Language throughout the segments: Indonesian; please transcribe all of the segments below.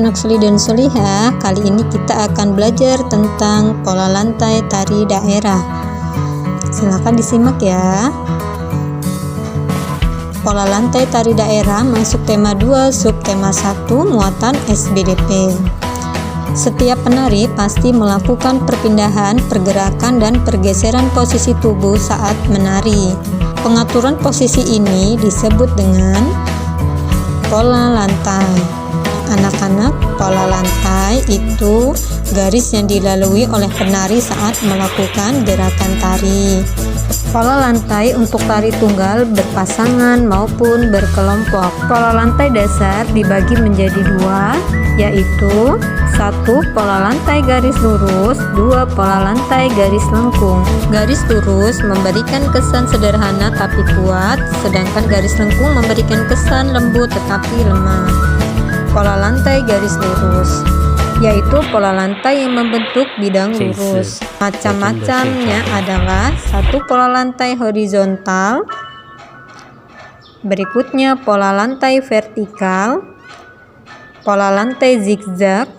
anak soli dan soliha, kali ini kita akan belajar tentang pola lantai tari daerah. Silakan disimak ya. Pola lantai tari daerah masuk tema 2, subtema 1, muatan SBDP. Setiap penari pasti melakukan perpindahan, pergerakan, dan pergeseran posisi tubuh saat menari. Pengaturan posisi ini disebut dengan pola lantai. Anak-anak, pola lantai itu garis yang dilalui oleh penari saat melakukan gerakan tari. Pola lantai untuk tari tunggal, berpasangan maupun berkelompok. Pola lantai dasar dibagi menjadi dua, yaitu 1. Pola lantai garis lurus, 2. Pola lantai garis lengkung. Garis lurus memberikan kesan sederhana tapi kuat, sedangkan garis lengkung memberikan kesan lembut tetapi lemah. Pola lantai garis lurus yaitu pola lantai yang membentuk bidang lurus. Macam-macamnya adalah 1. Pola lantai horizontal, berikutnya pola lantai vertikal, pola lantai zigzag,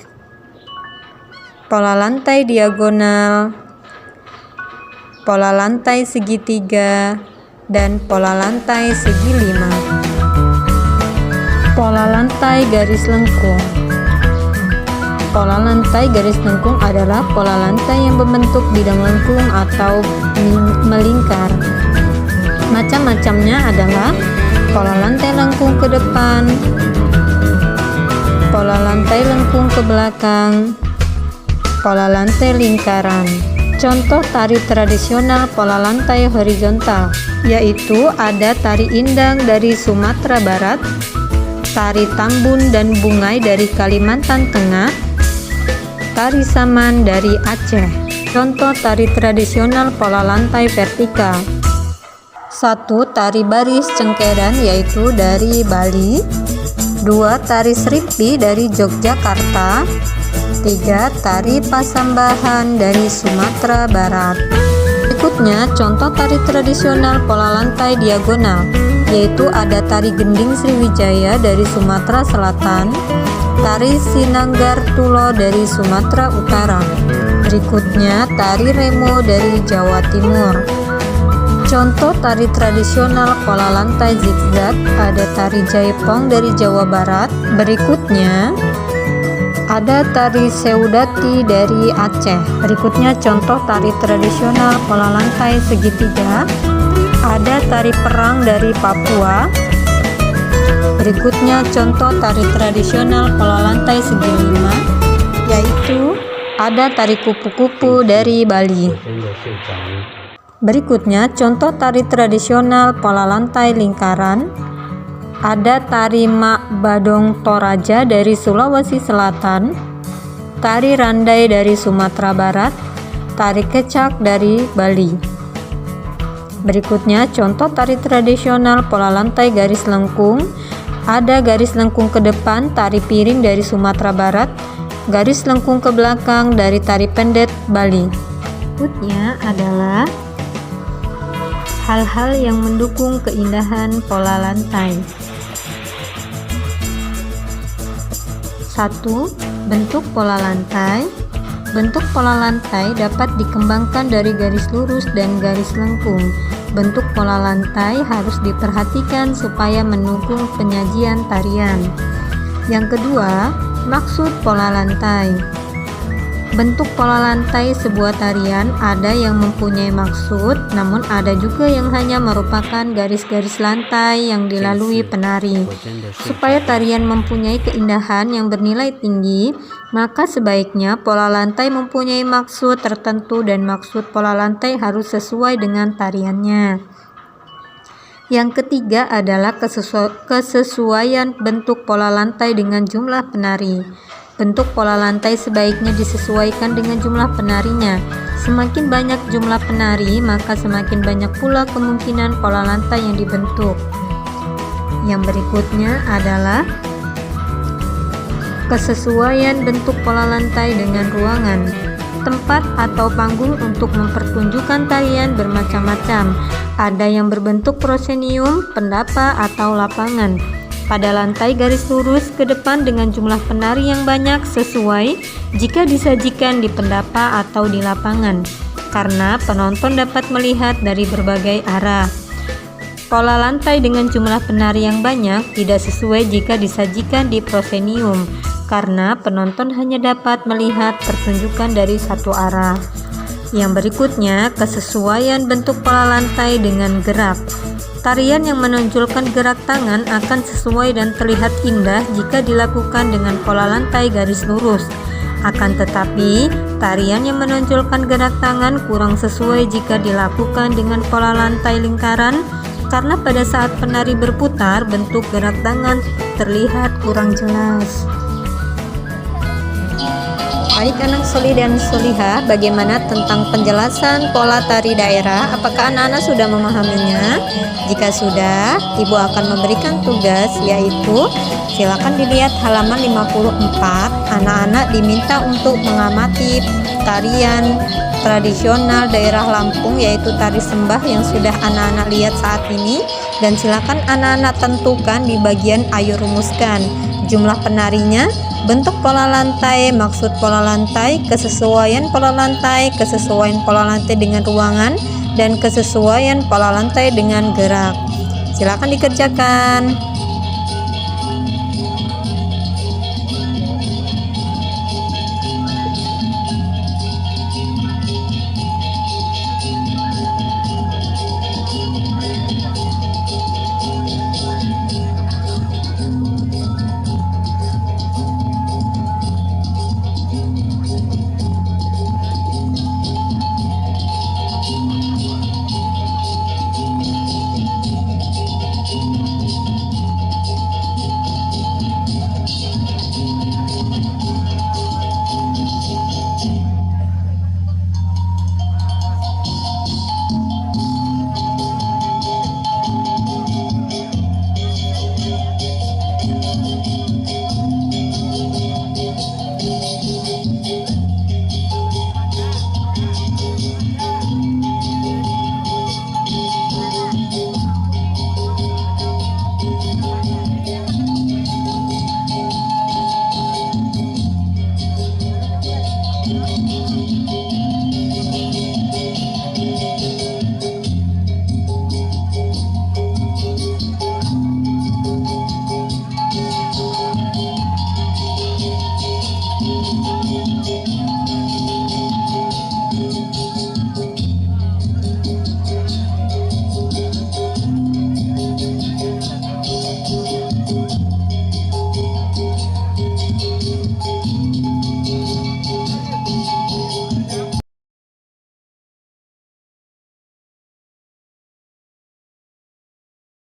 pola lantai diagonal, pola lantai segitiga, dan pola lantai segi lima. Pola lantai garis lengkung. Pola lantai garis lengkung adalah pola lantai yang membentuk bidang lengkung atau melingkar. Macam-macamnya adalah pola lantai lengkung ke depan, pola lantai lengkung ke belakang, pola lantai lingkaran. Contoh tari tradisional pola lantai horizontal yaitu ada tari indang dari Sumatera Barat, tari tambun dan bungai dari Kalimantan Tengah, tari saman dari Aceh. Contoh tari tradisional pola lantai vertikal: 1. Tari baris cengkeran yaitu dari Bali, 2. Tari sripi dari Yogyakarta, 3. Tari pasambahan dari Sumatera Barat. Berikutnya contoh tari tradisional pola lantai diagonal yaitu ada tari gending Sriwijaya dari Sumatera Selatan, tari Sinanggar Tulo dari Sumatera Utara. Berikutnya tari remo dari Jawa Timur. Contoh tari tradisional pola lantai zigzag ada tari jaipong dari Jawa Barat. Berikutnya ada tari seudati dari Aceh. Berikutnya contoh tari tradisional pola lantai segitiga ada tari perang dari Papua. Berikutnya contoh tari tradisional pola lantai segi lima yaitu ada tari kupu-kupu dari Bali. Berikutnya contoh tari tradisional pola lantai lingkaran ada tari Mak Badong Toraja dari Sulawesi Selatan, tari randai dari Sumatera Barat, tari kecak dari Bali. Berikutnya contoh tari tradisional pola lantai garis lengkung ada garis lengkung ke depan tari piring dari Sumatera Barat, garis lengkung ke belakang dari tari pendet Bali. Berikutnya adalah hal-hal yang mendukung keindahan pola lantai. 1. Bentuk pola lantai. Bentuk pola lantai dapat dikembangkan dari garis lurus dan garis lengkung. Bentuk pola lantai harus diperhatikan supaya mendukung penyajian tarian. Yang kedua, maksud pola lantai. Bentuk pola lantai sebuah tarian ada yang mempunyai maksud, namun ada juga yang hanya merupakan garis-garis lantai yang dilalui penari. Supaya tarian mempunyai keindahan yang bernilai tinggi, maka sebaiknya pola lantai mempunyai maksud tertentu dan maksud pola lantai harus sesuai dengan tariannya. Yang ketiga adalah kesesuaian bentuk pola lantai dengan jumlah penari. Bentuk pola lantai sebaiknya disesuaikan dengan jumlah penarinya. Semakin banyak jumlah penari, maka semakin banyak pula kemungkinan pola lantai yang dibentuk. Yang berikutnya adalah kesesuaian bentuk pola lantai dengan ruangan. Tempat atau panggung untuk mempertunjukkan tarian bermacam-macam. Ada yang berbentuk prosenium, pendapa, atau lapangan. pada lantai garis lurus ke depan dengan jumlah penari yang banyak sesuai jika disajikan di pendapa atau di lapangan, karena penonton dapat melihat dari berbagai arah. Pola lantai dengan jumlah penari yang banyak tidak sesuai jika disajikan di proscenium, karena penonton hanya dapat melihat pertunjukan dari satu arah. Yang berikutnya, kesesuaian bentuk pola lantai dengan gerak. Tarian yang menonjolkan gerak tangan akan sesuai dan terlihat indah jika dilakukan dengan pola lantai garis lurus. Akan tetapi, tarian yang menonjolkan gerak tangan kurang sesuai jika dilakukan dengan pola lantai lingkaran, karena pada saat penari berputar, bentuk gerak tangan terlihat kurang jelas. Baik anak soli dan solihah, bagaimana tentang penjelasan pola tari daerah? Apakah anak-anak sudah memahaminya? Jika sudah, Ibu akan memberikan tugas, yaitu silakan dilihat halaman 54. Anak-anak diminta untuk mengamati tarian tradisional daerah Lampung, yaitu tari sembah yang sudah anak-anak lihat saat ini, dan silakan anak-anak tentukan di bagian ayo rumuskan jumlah penarinya, bentuk pola lantai, maksud pola lantai, kesesuaian pola lantai dengan ruangan, dan kesesuaian pola lantai dengan gerak. Silakan dikerjakan.